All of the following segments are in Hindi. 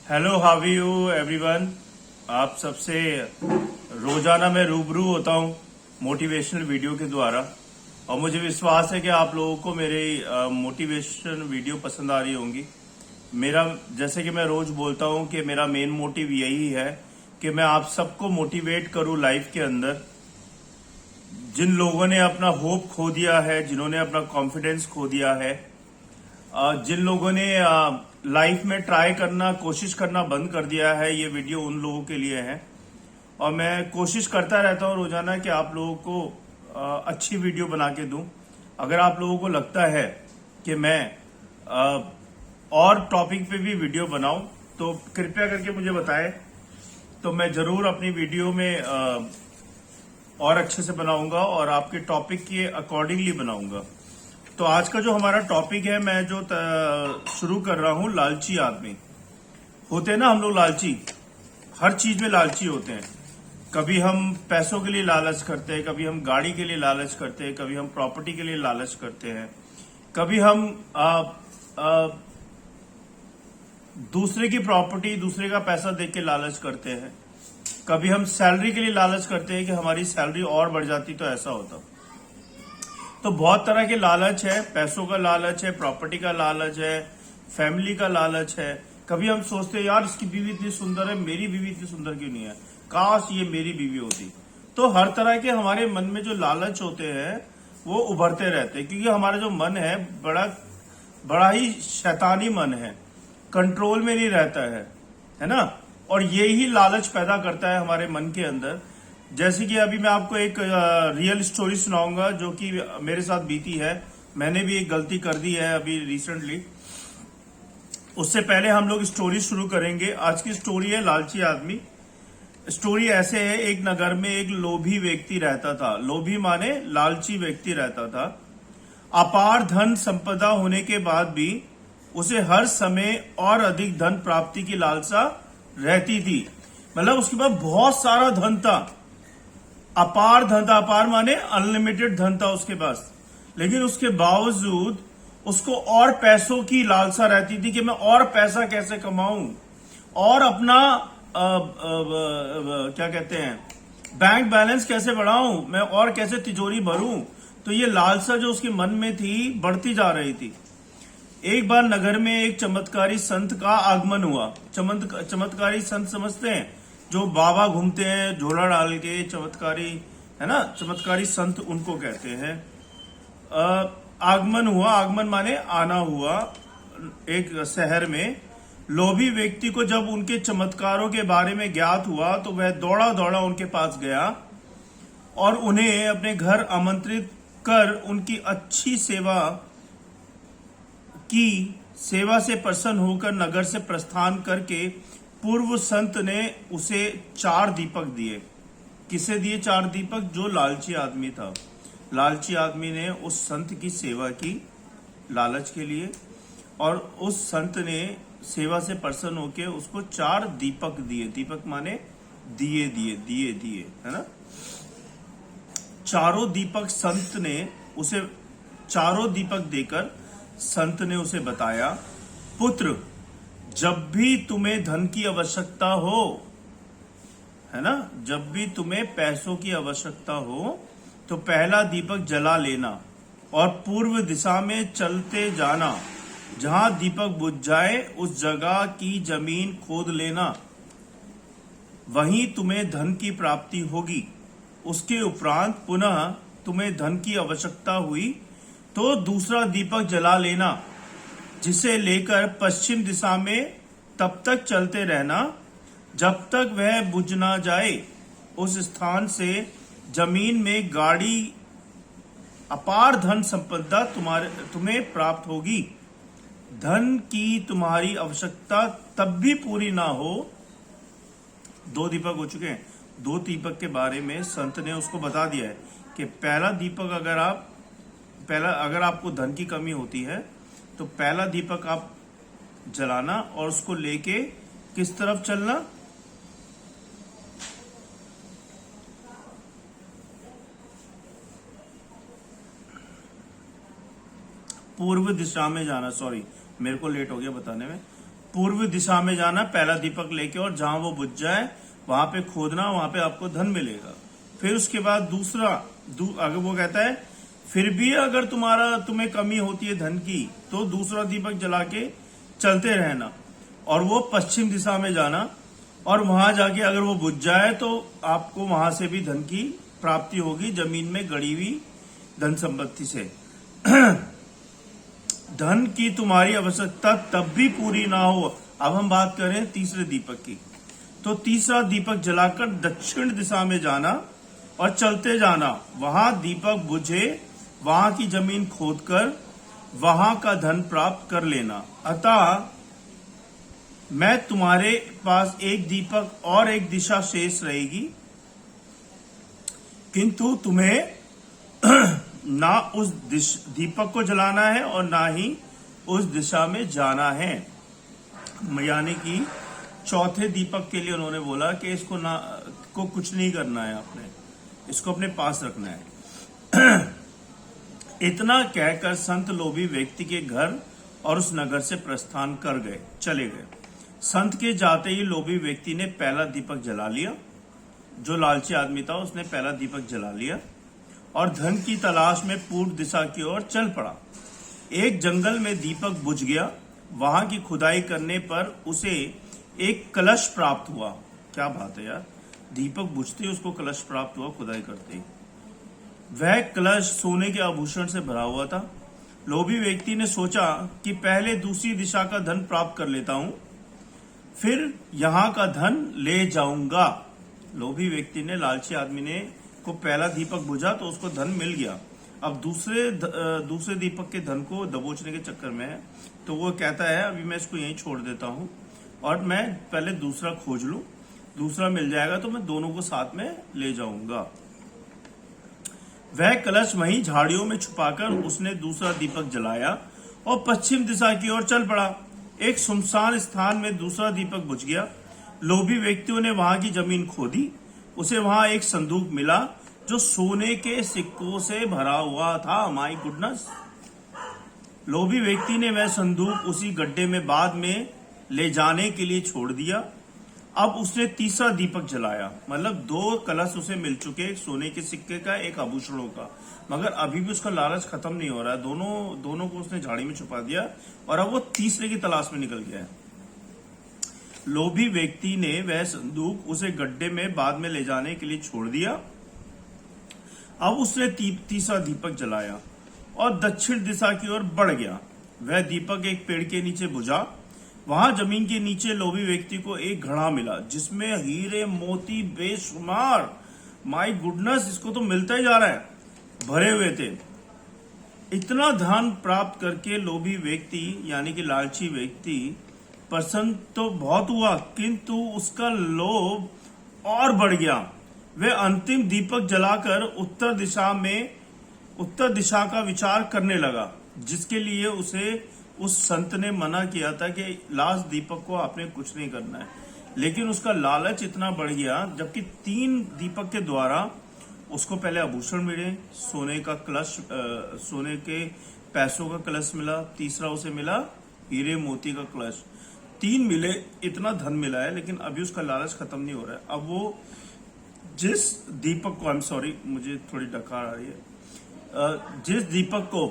Hello, how you everyone. आप सबसे रोजाना मैं रूबरू होता हूँ मोटिवेशनल वीडियो के द्वारा। और मुझे विश्वास है कि आप लोगों को मेरे मोटिवेशन वीडियो पसंद आ रही होंगी। मेरा, जैसे कि मैं रोज बोलता हूँ कि मेरा मेन मोटिव यही है कि मैं आप सबको मोटिवेट करूँ लाइफ के अंदर। जिन लोगों ने अपना होप खो दिया है, जिन्होंने अपना कॉन्फिडेंस खो दिया है, जिन लोगों ने लाइफ में ट्राई करना, कोशिश करना बंद कर दिया है, ये वीडियो उन लोगों के लिए है। और मैं कोशिश करता रहता हूँ रोजाना कि आप लोगों को अच्छी वीडियो बना के दूं। अगर आप लोगों को लगता है कि मैं और टॉपिक पे भी वीडियो बनाऊं तो कृपया करके मुझे बताएं, तो मैं जरूर अपनी वीडियो में और अच्छे से बनाऊंगा और आपके टॉपिक के अकॉर्डिंगली बनाऊंगा। तो आज का जो हमारा टॉपिक है, मैं जो शुरू कर रहा हूं, लालची आदमी। होते हैं ना हम लोग लालची, हर चीज में लालची होते हैं। कभी हम पैसों के लिए लालच करते हैं, कभी हम गाड़ी के लिए लालच करते हैं, कभी हम प्रॉपर्टी के लिए लालच करते हैं, कभी हम दूसरे की प्रॉपर्टी, दूसरे का पैसा देख के लालच करते हैं, कभी हम सैलरी के लिए लालच करते हैं कि हमारी सैलरी और बढ़ जाती तो ऐसा होता। तो बहुत तरह के लालच है। पैसों का लालच है, प्रॉपर्टी का लालच है, फैमिली का लालच है। कभी हम सोचते हैं यार इसकी बीवी इतनी सुंदर है, मेरी बीवी इतनी सुंदर क्यों नहीं है, काश ये मेरी बीवी होती। तो हर तरह के हमारे मन में जो लालच होते हैं वो उभरते रहते हैं, क्योंकि हमारा जो मन है बड़ा ही शैतानी मन है, कंट्रोल में नहीं रहता है ना। और ये ही लालच पैदा करता है हमारे मन के अंदर। जैसे कि अभी मैं आपको एक रियल स्टोरी सुनाऊंगा जो कि मेरे साथ बीती है। मैंने भी एक गलती कर दी है अभी रिसेंटली। उससे पहले हम लोग स्टोरी शुरू करेंगे। आज की स्टोरी है लालची आदमी। स्टोरी ऐसे है, एक नगर में एक लोभी व्यक्ति रहता था। लोभी माने लालची व्यक्ति रहता था। अपार धन संपदा होने के बाद भी उसे हर समय और अधिक धन प्राप्ति की लालसा रहती थी। मतलब उसके पास बहुत सारा धन था, अपार धन था। अपार माने अनलिमिटेड धन था उसके पास, लेकिन उसके बावजूद उसको और पैसों की लालसा रहती थी कि मैं और पैसा कैसे कमाऊं और अपना क्या कहते हैं, बैंक बैलेंस कैसे बढ़ाऊं, मैं और कैसे तिजोरी भरूं। तो ये लालसा जो उसके मन में थी बढ़ती जा रही थी। एक बार नगर में एक चमत्कारी संत का आगमन हुआ। चमत्कारी संत समझते हैं, जो बाबा घूमते हैं झोला डाल के, चमत्कारी है ना, चमत्कारी संत उनको कहते हैं। आगमन हुआ, आगमन माने आना हुआ एक शहर में। लोभी व्यक्ति को जब उनके चमत्कारों के बारे में ज्ञात हुआ तो वह दौड़ा दौड़ा उनके पास गया और उन्हें अपने घर आमंत्रित कर उनकी अच्छी सेवा की। सेवा से प्रसन्न होकर नगर से प्रस्थान करके पूर्व संत ने उसे 4 दीपक दिए। किसे दिए 4 दीपक? जो लालची आदमी था। लालची आदमी ने उस संत की सेवा की लालच के लिए, और उस संत ने सेवा से प्रसन्न होकर उसको 4 दीपक दिए। दीपक माने दिए दिए दिए दिए, है ना। चारों दीपक संत ने उसे, चारों दीपक देकर संत ने उसे बताया, पुत्र, जब भी तुम्हें धन की आवश्यकता हो, है ना, जब भी तुम्हें पैसों की आवश्यकता हो तो पहला दीपक जला लेना और पूर्व दिशा में चलते जाना। जहां दीपक बुझ जाए उस जगह की जमीन खोद लेना, वहीं तुम्हें धन की प्राप्ति होगी। उसके उपरांत पुनः तुम्हें धन की आवश्यकता हुई तो दूसरा दीपक जला लेना, जिसे लेकर पश्चिम दिशा में तब तक चलते रहना जब तक वह बुझ ना जाए। उस स्थान से जमीन में गाड़ी अपार धन संपदा तुम्हें प्राप्त होगी। धन की तुम्हारी आवश्यकता तब भी पूरी ना हो। 2 दीपक हो चुके हैं। 2 दीपक के बारे में संत ने उसको बता दिया है कि पहला दीपक अगर आपको धन की कमी होती है तो पहला दीपक आप जलाना और उसको लेके किस तरफ चलना? पूर्व दिशा में जाना। सॉरी, मेरे को लेट हो गया बताने में। पूर्व दिशा में जाना पहला दीपक लेके, और जहां वो बुझ जाए वहां पे खोदना, वहां पे आपको धन मिलेगा। फिर उसके बाद दूसरा अगर वो कहता है फिर भी अगर तुम्हें कमी होती है धन की तो दूसरा दीपक जला के चलते रहना, और वो पश्चिम दिशा में जाना, और वहां जाके अगर वो बुझ जाए तो आपको वहां से भी धन की प्राप्ति होगी, जमीन में गड़ी हुई धन संपत्ति से। धन की तुम्हारी आवश्यकता तब भी पूरी ना हो। अब हम बात करें तीसरे दीपक की, तो तीसरा दीपक जलाकर दक्षिण दिशा में जाना और चलते जाना, वहां दीपक बुझे वहां की जमीन खोदकर वहां का धन प्राप्त कर लेना। अतः मैं तुम्हारे पास एक दीपक और एक दिशा शेष रहेगी, किंतु तुम्हें ना उस दीपक को जलाना है और ना ही उस दिशा में जाना है। यानी कि चौथे दीपक के लिए उन्होंने बोला कि इसको को कुछ नहीं करना है, आपने इसको अपने पास रखना है। इतना कहकर संत लोभी व्यक्ति के घर और उस नगर से प्रस्थान कर गए, चले गए। संत के जाते ही लोभी व्यक्ति ने पहला दीपक जला लिया। जो लालची आदमी था उसने पहला दीपक जला लिया और धन की तलाश में पूर्व दिशा की ओर चल पड़ा। एक जंगल में दीपक बुझ गया। वहां की खुदाई करने पर उसे एक कलश प्राप्त हुआ। क्या बात है यार, दीपक बुझते ही उसको कलश प्राप्त हुआ खुदाई करते ही। वह कलश सोने के आभूषण से भरा हुआ था। लोभी व्यक्ति ने सोचा कि पहले दूसरी दिशा का धन प्राप्त कर लेता हूं, फिर यहां का धन ले जाऊंगा। लोभी व्यक्ति ने, लालची आदमी ने को पहला दीपक बुझा तो उसको धन मिल गया। अब दूसरे दीपक के धन को दबोचने के चक्कर में है, तो वो कहता है अभी मैं इसको यहीं छोड़ देता हूं और मैं पहले दूसरा खोज लूं, दूसरा मिल जाएगा तो मैं दोनों को साथ में ले जाऊंगा। वह कलश वहीं झाड़ियों में छुपाकर उसने दूसरा दीपक जलाया और पश्चिम दिशा की ओर चल पड़ा। एक सुनसान स्थान में दूसरा दीपक बुझ गया। लोभी व्यक्तियों ने वहां की जमीन खोदी। उसे वहां एक संदूक मिला जो सोने के सिक्कों से भरा हुआ था। My goodness. लोभी व्यक्ति ने वह संदूक उसी गड्ढे में बाद में ले जाने के लिए छोड़ दिया। अब उसने तीसरा दीपक जलाया, मतलब दो कलश उसे मिल चुके, एक सोने के सिक्के का, एक आभूषणों का, मगर अभी भी उसका लालच खत्म नहीं हो रहा है। दोनों को उसने झाड़ी में छुपा दिया और अब वो तीसरे की तलाश में निकल गया है। लोभी व्यक्ति ने वह संदूक उसे गड्ढे में बाद में ले जाने के लिए छोड़ दिया। अब उसने तीसरा दीपक जलाया और दक्षिण दिशा की ओर बढ़ गया। वह दीपक एक पेड़ के नीचे बुझा। वहां जमीन के नीचे लोभी व्यक्ति को एक घड़ा मिला जिसमें हीरे मोती बेशुमार, माय गुडनेस, इसको तो मिलता ही जा रहा है, भरे हुए थे। इतना धन प्राप्त करके लोभी व्यक्ति यानी कि लालची व्यक्ति प्रसन्न तो बहुत हुआ, किंतु उसका लोभ और बढ़ गया। वह अंतिम दीपक जलाकर उत्तर दिशा का विचार करने लगा, जिसके लिए उसे उस संत ने मना किया था कि लास्ट दीपक को आपने कुछ नहीं करना है। लेकिन उसका लालच इतना बढ़ गया, जबकि 3 दीपक के द्वारा उसको पहले आभूषण मिले, सोने का कलश, सोने के पैसों का कलश मिला, तीसरा उसे मिला हीरे मोती का कलश, 3 मिले, इतना धन मिला है, लेकिन अभी उसका लालच खत्म नहीं हो रहा है। अब वो जिस दीपक को, मुझे थोड़ी डकार आ रही है, जिस दीपक को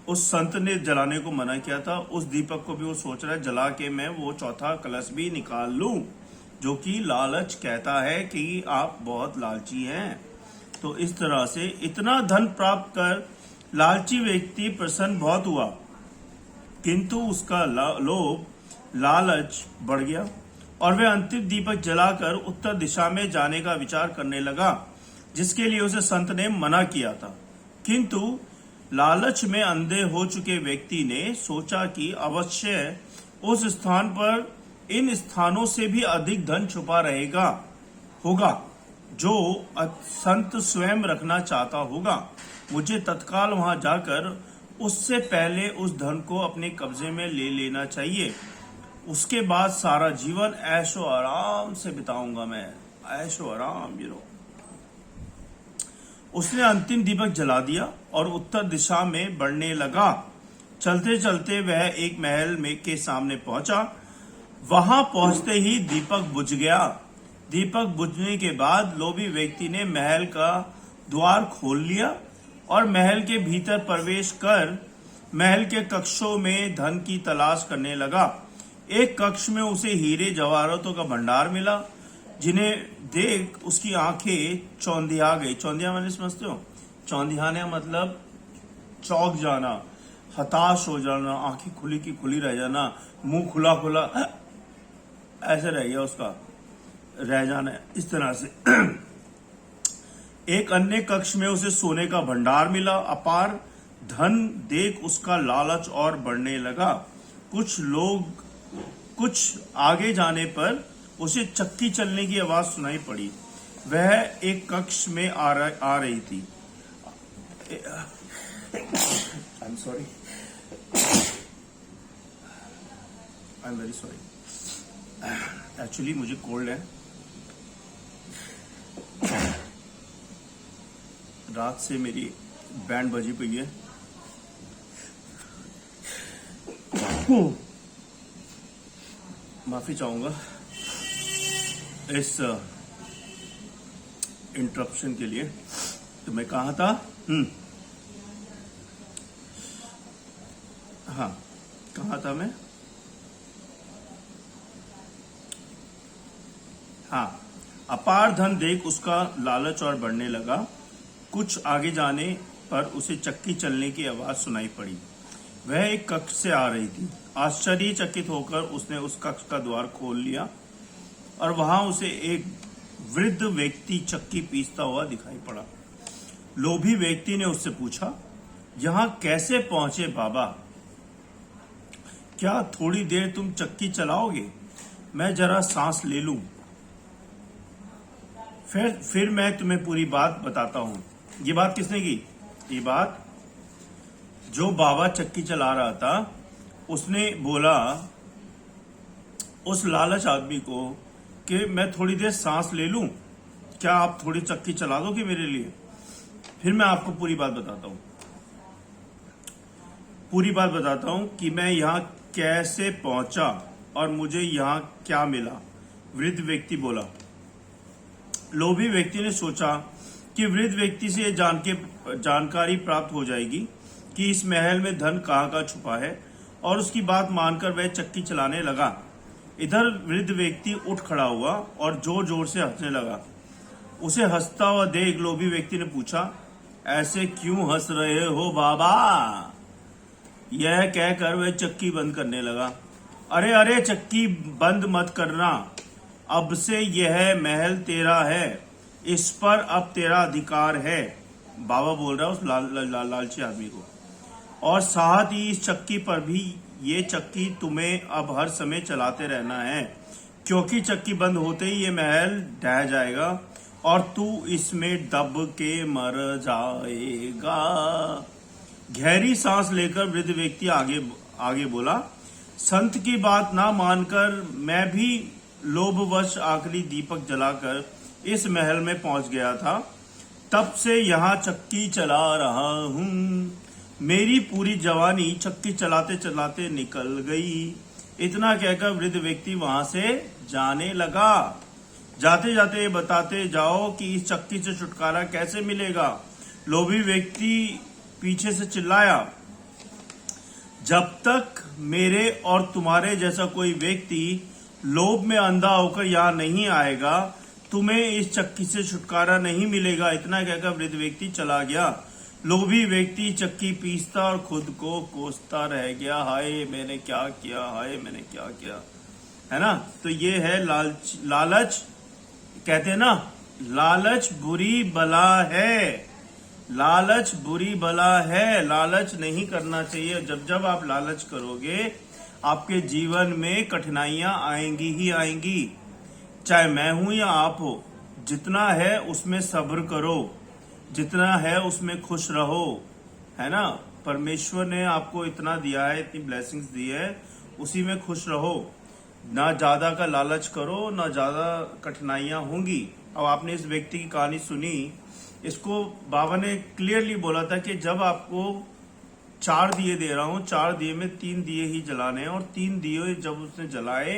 उस संत ने जलाने को मना किया था, उस दीपक को भी वो सोच रहा है जला के मैं वो चौथा कलश भी निकाल लूं, जो कि लालच कहता है कि आप बहुत लालची हैं। तो इस तरह से इतना धन प्राप्त कर लालची व्यक्ति प्रसन्न बहुत हुआ, किंतु उसका लोभ, लालच बढ़ गया और वह अंतिम दीपक जलाकर उत्तर दिशा में जाने का विचार करने लगा, जिसके लिए उसे संत ने मना किया था। किंतु लालच में अंधे हो चुके व्यक्ति ने सोचा कि अवश्य उस स्थान पर इन स्थानों से भी अधिक धन छुपा होगा जो संत स्वयं रखना चाहता होगा। मुझे तत्काल वहां जाकर उससे पहले उस धन को अपने कब्जे में ले लेना चाहिए। उसके बाद सारा जीवन ऐशो आराम से बिताऊंगा मैं, ऐशो आराम। उसने अंतिम दीपक जला दिया और उत्तर दिशा में बढ़ने लगा। चलते चलते वह एक महल में के सामने पहुंचा। वहां पहुंचते ही दीपक बुझ गया। दीपक बुझने के बाद लोभी व्यक्ति ने महल का द्वार खोल लिया और महल के भीतर प्रवेश कर महल के कक्षों में धन की तलाश करने लगा। एक कक्ष में उसे हीरे जवाहरातों का भंडार मिला, जिन्हें देख उसकी आंखें चौंधिया गई। चौंधिया मैंने समझते हो, चौंधियाना मतलब चौंक जाना, हताश हो जाना, आंखें खुली की खुली रह जाना, मुंह खुला खुला ऐसे रह गया उसका, रह जाना इस तरह से। एक अन्य कक्ष में उसे सोने का भंडार मिला। अपार धन देख उसका लालच और बढ़ने लगा। कुछ आगे जाने पर उसे चक्की चलने की आवाज सुनाई पड़ी। वह एक कक्ष में आ रही थी। I am sorry, I am very sorry, actually मुझे कोल्ड है। रात से मेरी बैंड बजी पई है। माफी चाहूंगा इस इंटरप्शन के लिए। तो मैं कहा था, हाँ कहा था मैं, हाँ, अपार धन देख उसका लालच और बढ़ने लगा। कुछ आगे जाने पर उसे चक्की चलने की आवाज सुनाई पड़ी। वह एक कक्ष से आ रही थी। आश्चर्यचकित होकर उसने उस कक्ष का द्वार खोल लिया और वहां उसे एक वृद्ध व्यक्ति चक्की पीसता हुआ दिखाई पड़ा। लोभी व्यक्ति ने उससे पूछा, यहां कैसे पहुंचे बाबा? क्या थोड़ी देर तुम चक्की चलाओगे? मैं जरा सांस ले लूं, फिर मैं तुम्हें पूरी बात बताता हूं। ये बात किसने की? ये बात जो बाबा चक्की चला रहा था उसने बोला उस लालच आदमी को कि मैं थोड़ी देर सांस ले लूं, क्या आप थोड़ी चक्की चला दोगे मेरे लिए? फिर मैं आपको पूरी बात बताता हूं। पूरी बात बताता हूं कि मैं यहां कैसे पहुंचा और मुझे यहां क्या मिला। वृद्ध व्यक्ति बोला। लोभी व्यक्ति ने सोचा कि वृद्ध व्यक्ति से यह जानकारी प्राप्त हो जाएगी कि इस महल में धन कहाँ छुपा है, और उसकी बात मानकर वह चक्की चलाने लगा। इधर वृद्ध व्यक्ति उठ खड़ा हुआ और जोर जोर से हंसने लगा। उसे हंसता हुआ देख लोभी व्यक्ति ने पूछा, ऐसे क्यों हंस रहे हो बाबा? यह कहकर वह चक्की बंद करने लगा। अरे अरे, चक्की बंद मत करना, अब से यह महल तेरा है, इस पर अब तेरा अधिकार है। बाबा बोल रहा है उस लालची आदमी को। और साथ ही इस चक्की पर भी, ये चक्की तुम्हें अब हर समय चलाते रहना है, क्योंकि चक्की बंद होते ही ये महल ढह जाएगा और तू इसमें दब के मर जाएगा। गहरी सांस लेकर वृद्ध व्यक्ति आगे बोला, संत की बात ना मानकर मैं भी लोभवश आखिरी दीपक जलाकर इस महल में पहुंच गया था। तब से यहाँ चक्की चला रहा हूँ। मेरी पूरी जवानी चक्की चलाते चलाते निकल गई। इतना कहकर वृद्ध व्यक्ति वहां से जाने लगा। जाते जाते बताते जाओ कि इस चक्की से छुटकारा कैसे मिलेगा। लोभी व्यक्ति पीछे से चिल्लाया, जब तक मेरे और तुम्हारे जैसा कोई व्यक्ति लोभ में अंधा होकर यहाँ नहीं आएगा, तुम्हें इस चक्की से छुटकारा नहीं मिलेगा। इतना कहकर वृद्ध व्यक्ति चला गया। लोभी व्यक्ति चक्की पीसता और खुद को कोसता रह गया, हाय मैंने क्या किया, हाय मैंने क्या किया, है ना। तो ये है लालच। कहते हैं ना, लालच बुरी बला है, लालच बुरी बला है। लालच नहीं करना चाहिए। जब जब आप लालच करोगे आपके जीवन में कठिनाइयां आएंगी ही आएंगी, चाहे मैं हूं या आप हो। जितना है उसमें सब्र करो, जितना है उसमें खुश रहो, है ना। परमेश्वर ने आपको इतना दिया है, इतनी ब्लेसिंग्स दी है, उसी में खुश रहो। ना ज्यादा का लालच करो, ना ज्यादा कठिनाइयां होंगी। अब आपने इस व्यक्ति की कहानी सुनी, इसको बाबा ने क्लियरली बोला था कि जब आपको 4 दिए दे रहा हूं, 4 दिए में 3 दिए ही जलाने हैं, और 3 दिए जब उसने जलाए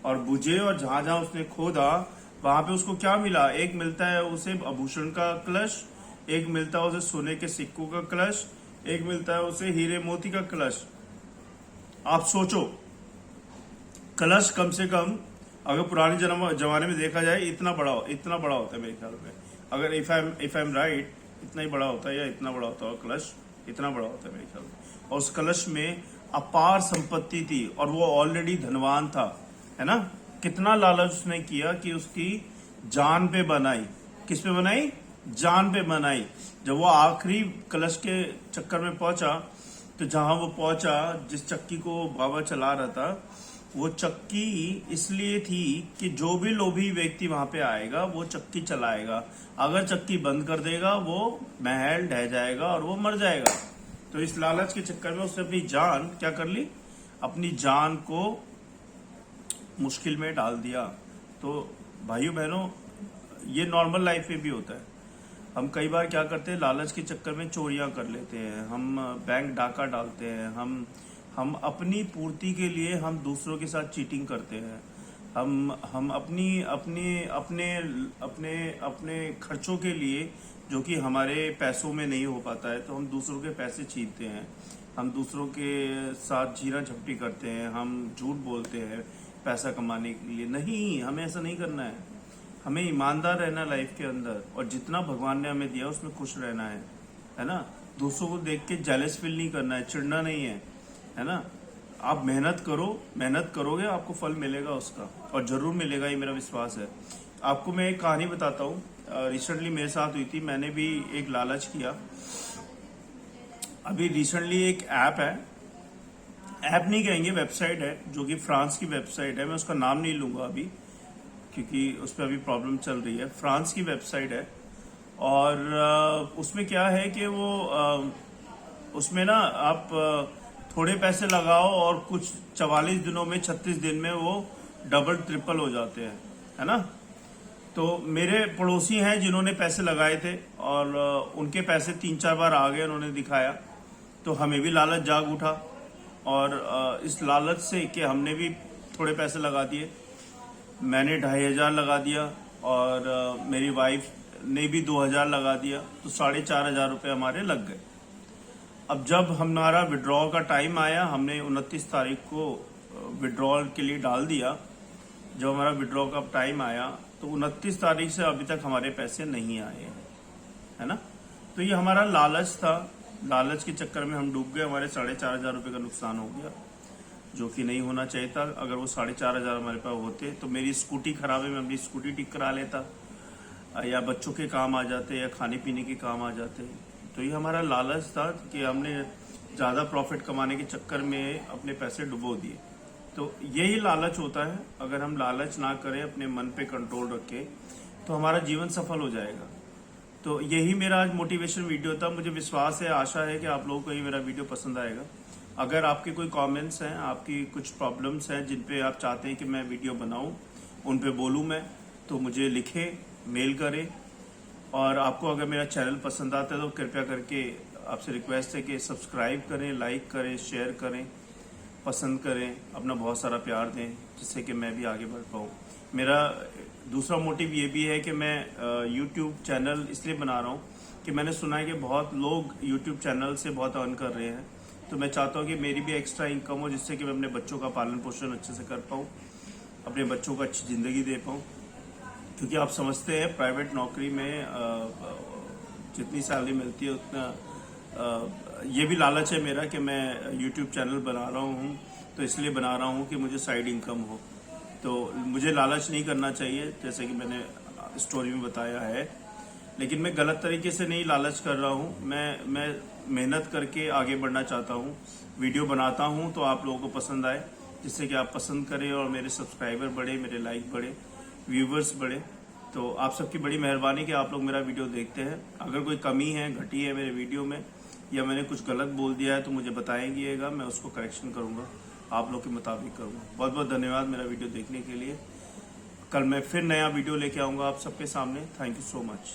और बुझे, और जहां जहां उसने खोदा वहां पे उसको क्या मिला? एक मिलता है उसे आभूषण का कलश, एक मिलता है उसे सोने के सिक्कों का कलश, एक मिलता है उसे हीरे मोती का कलश। आप सोचो, कलश कम से कम अगर पुराने जमाने में देखा जाए इतना बड़ा होता है मेरे ख्याल में। अगर इफ आई एम राइट, इतना ही बड़ा होता है या इतना बड़ा होता है कलश, इतना बड़ा होता है मेरे ख्याल में। और उस कलश में अपार संपत्ति थी और वो ऑलरेडी धनवान था, है ना। कितना लालच उसने किया कि उसकी जान पे बनाई। किस पे बनाई? जान पे बनाई। जब वो आखिरी कलश के चक्कर में पहुंचा, तो जहां वो पहुंचा, जिस चक्की को बाबा चला रहा था, वो चक्की इसलिए थी कि जो भी लोभी व्यक्ति वहां पे आएगा वो चक्की चलाएगा। अगर चक्की बंद कर देगा वो महल ढह जाएगा और वो मर जाएगा। तो इस लालच के चक्कर में उसने अपनी जान क्या कर ली? अपनी जान को मुश्किल में डाल दिया। तो भाइयों बहनों, ये नॉर्मल लाइफ में भी होता है। हम कई बार क्या करते हैं, लालच के चक्कर में चोरियां कर लेते हैं, हम बैंक डाका डालते हैं, हम अपनी पूर्ति के लिए हम दूसरों के साथ चीटिंग करते हैं, हम अपनी अपने अपने अपने अपने खर्चों के लिए जो कि हमारे पैसों में नहीं हो पाता है, तो हम दूसरों के पैसे छीनते हैं, हम दूसरों के साथ झीरा झपटी करते हैं, हम झूठ बोलते हैं पैसा कमाने के लिए। नहीं, हमें ऐसा नहीं करना है। हमें ईमानदार रहना लाइफ के अंदर, और जितना भगवान ने हमें दिया उसमें खुश रहना है ना। दूसरों को देख के जेलस फील नहीं करना है, चिढ़ना नहीं है ना। आप मेहनत करो, मेहनत करोगे आपको फल मिलेगा उसका, और जरूर मिलेगा, ये मेरा विश्वास है। आपको मैं एक कहानी बताता हूँ, रिसेंटली मेरे साथ हुई थी। मैंने भी एक लालच किया। अभी रिसेंटली एक ऐप है, ऐप नहीं कहेंगे, वेबसाइट है, जो कि फ्रांस की वेबसाइट है। मैं उसका नाम नहीं लूंगा अभी, क्योंकि उस पर अभी प्रॉब्लम चल रही है। फ्रांस की वेबसाइट है, और उसमें क्या है कि वो उसमें ना आप थोड़े पैसे लगाओ और कुछ 44 दिनों में, 36 दिन में वो डबल ट्रिपल हो जाते हैं, है ना। तो मेरे पड़ोसी हैं जिन्होंने पैसे लगाए थे, और उनके पैसे 3-4 बार आ गए, उन्होंने दिखाया। तो हमें भी लालच जाग उठा, और इस लालच से कि हमने भी थोड़े पैसे लगा दिए। मैंने 2500 लगा दिया, और मेरी वाइफ ने भी 2000 लगा दिया, तो 4500 रुपये हमारे लग गए। अब जब हमारा विड्रॉल का टाइम आया, हमने 29 तारीख को विड्रॉल के लिए डाल दिया। जब हमारा विड्रॉल का टाइम आया, तो 29 तारीख से अभी तक हमारे पैसे नहीं आए हैं, है ना। तो ये हमारा लालच था। लालच के चक्कर में हम डूब गए, हमारे 4500 रुपये का नुकसान हो गया, जो कि नहीं होना चाहिए था। अगर वो 4500 हमारे पास होते, तो मेरी स्कूटी खराब है, मैं अपनी स्कूटी ठीक करा लेता, या बच्चों के काम आ जाते, या खाने पीने के काम आ जाते। तो ये हमारा लालच था कि हमने ज़्यादा प्रॉफिट कमाने के चक्कर में अपने पैसे डुबो दिए। तो यही लालच होता है। अगर हम लालच ना करें, अपने मन पे कंट्रोल रखें, तो हमारा जीवन सफल हो जाएगा। तो यही मेरा आज मोटिवेशन वीडियो था। मुझे विश्वास है, आशा है कि आप लोगों को ये मेरा वीडियो पसंद आएगा। अगर आपके कोई कमेंट्स हैं, आपकी कुछ प्रॉब्लम्स हैं जिन पे आप चाहते हैं कि मैं वीडियो बनाऊं, उन पे बोलूं मैं, तो मुझे लिखें, मेल करें। और आपको अगर मेरा चैनल पसंद आता है तो कृपया करके आपसे रिक्वेस्ट है कि सब्सक्राइब करें, लाइक करें, शेयर करें, पसंद करें, अपना बहुत सारा प्यार दें, जिससे कि मैं भी आगे बढ़ पाऊँ। मेरा दूसरा मोटिव ये भी है कि मैं यूट्यूब चैनल इसलिए बना रहा हूँ कि मैंने सुना है कि बहुत लोग यूट्यूब चैनल से बहुत अर्न कर रहे हैं। तो मैं चाहता हूँ कि मेरी भी एक्स्ट्रा इनकम हो, जिससे कि मैं अपने बच्चों का पालन पोषण अच्छे से कर पाऊँ, अपने बच्चों को अच्छी ज़िंदगी दे पाऊँ। क्योंकि आप समझते हैं प्राइवेट नौकरी में जितनी सैलरी मिलती है उतना, ये भी लालच है मेरा कि मैं यूट्यूब चैनल बना रहा हूँ, तो इसलिए बना रहा हूँ कि मुझे साइड इनकम हो। तो मुझे लालच नहीं करना चाहिए, जैसे कि मैंने स्टोरी में बताया है। लेकिन मैं गलत तरीके से नहीं लालच कर रहा हूँ। मैं मेहनत करके आगे बढ़ना चाहता हूँ। वीडियो बनाता हूँ तो आप लोगों को पसंद आए, जिससे कि आप पसंद करें और मेरे सब्सक्राइबर बढ़े, मेरे लाइक बढ़े, व्यूवर्स बढ़े। तो आप सबकी बड़ी मेहरबानी कि आप लोग मेरा वीडियो देखते हैं। अगर कोई कमी है, घटी है मेरे वीडियो में, या मैंने कुछ गलत बोल दिया है, तो मुझे बताएंगिएगा, मैं उसको करेक्शन करूँगा, आप लोग के मुताबिक करूँगा। बहुत बहुत धन्यवाद मेरा वीडियो देखने के लिए। कल मैं फिर नया वीडियो लेके आऊँगा आप सबके सामने। Thank you so much.